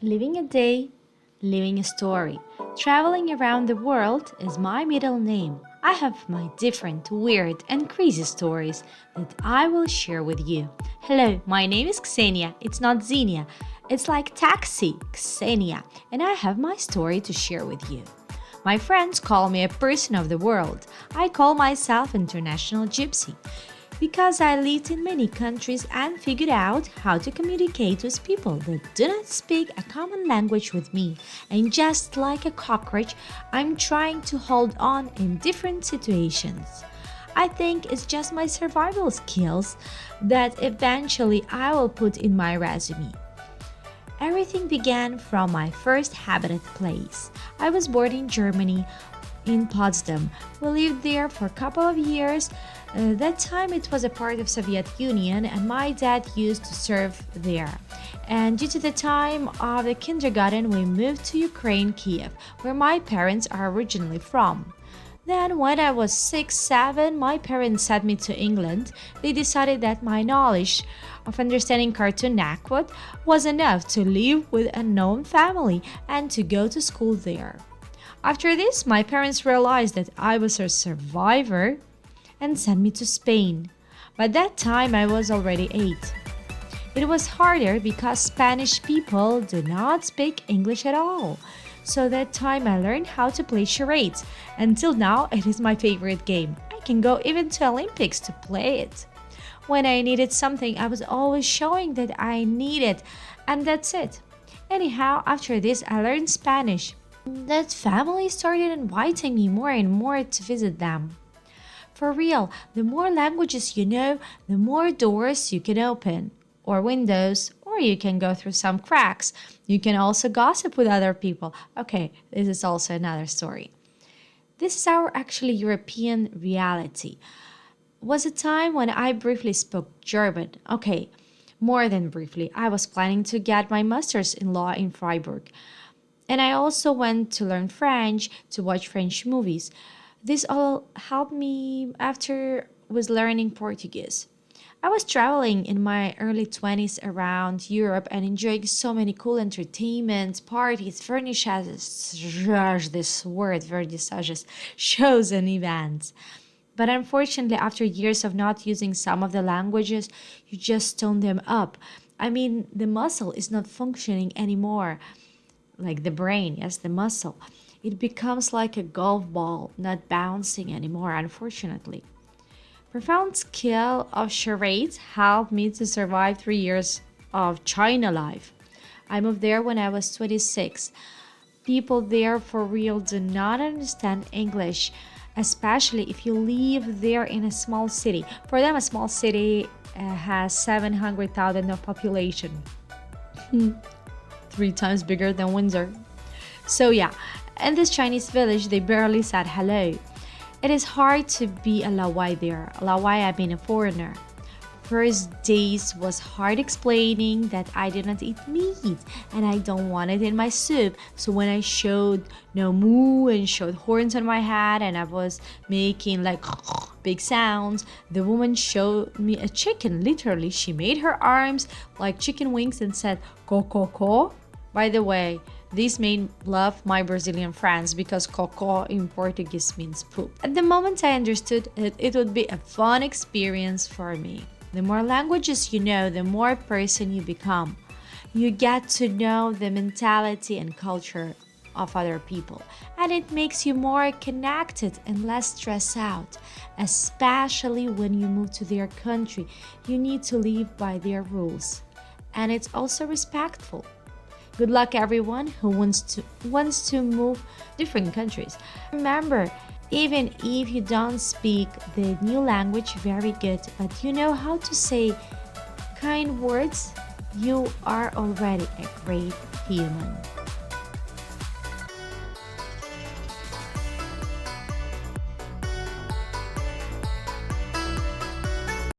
Living a day, living a story. Traveling around the world is my middle name. I have my different, weird, and crazy stories that I will share with you. Hello, my name is Xenia. It's not Zenia. It's like taxi, Xenia, and I have my story to share with you. My friends call me a person of the world. I call myself international gypsy because I lived in many countries and figured out how to communicate with people that do not speak a common language with me. And just like a cockroach, I'm trying to hold on in different situations. I think it's just my survival skills that eventually I will put in my resume. Everything began from my first habitat place. I was born in Germany, in Potsdam. We lived there for a couple of years. That time it was a part of Soviet Union and my dad used to serve there. And due to the time of the kindergarten, we moved to Ukraine, Kiev, where my parents are originally from. Then, when I was 6, 7, my parents sent me to England. They decided that my knowledge of understanding Cartoon Network was enough to live with a known family and to go to school there. After this, my parents realized that I was a survivor and sent me to Spain. By that time, I was already 8. It was harder because Spanish people do not speak English at all. So that time I learned how to play charades. Until now, it is my favorite game. I can go even to Olympics to play it. When I needed something, I was always showing that I need it, and that's it. Anyhow, after this, I learned Spanish. That family started inviting me more and more to visit them. For real, the more languages you know, the more doors you can open, or windows, or you can go through some cracks. You can also gossip with other people. Okay, this is also another story. This is our actually European reality. Was a time when I briefly spoke German. Okay, more than briefly. I was planning to get my master's in law in Freiburg. And I also went to learn French, to watch French movies. This all helped me after was learning Portuguese. I was traveling in my early 20s around Europe and enjoying so many cool entertainment, parties, vernissages, this word, vernissages, shows and events. But unfortunately, after years of not using some of the languages, you just tone them up. I mean, the muscle is not functioning anymore. Like the brain, yes, the muscle. It becomes like a golf ball, not bouncing anymore, unfortunately. Profound skill of charades helped me to survive 3 years of China life. I moved there when I was 26. People there for real do not understand English, especially if you live there in a small city. For them, a small city has 700,000 of population. 3 times bigger than Windsor. So yeah, in this Chinese village, they barely said hello. It is hard to be a Lawai there. Lawai, I mean a foreigner. First days was hard explaining that I did not eat meat and I don't want it in my soup. So when I showed no moo and showed horns on my head and I was making like big sounds, the woman showed me a chicken. Literally, she made her arms like chicken wings and said, "Cocô." By the way, this made love my Brazilian friends because cocô in Portuguese means poop. At the moment I understood it would be a fun experience for me. The more languages you know, the more person you become. You get to know the mentality and culture of other people, and it makes you more connected and less stressed out, especially when you move to their country. You need to live by their rules, and it's also respectful. Good luck everyone who wants to move different countries. Remember, even if you don't speak the new language very good, but you know how to say kind words, you are already a great human.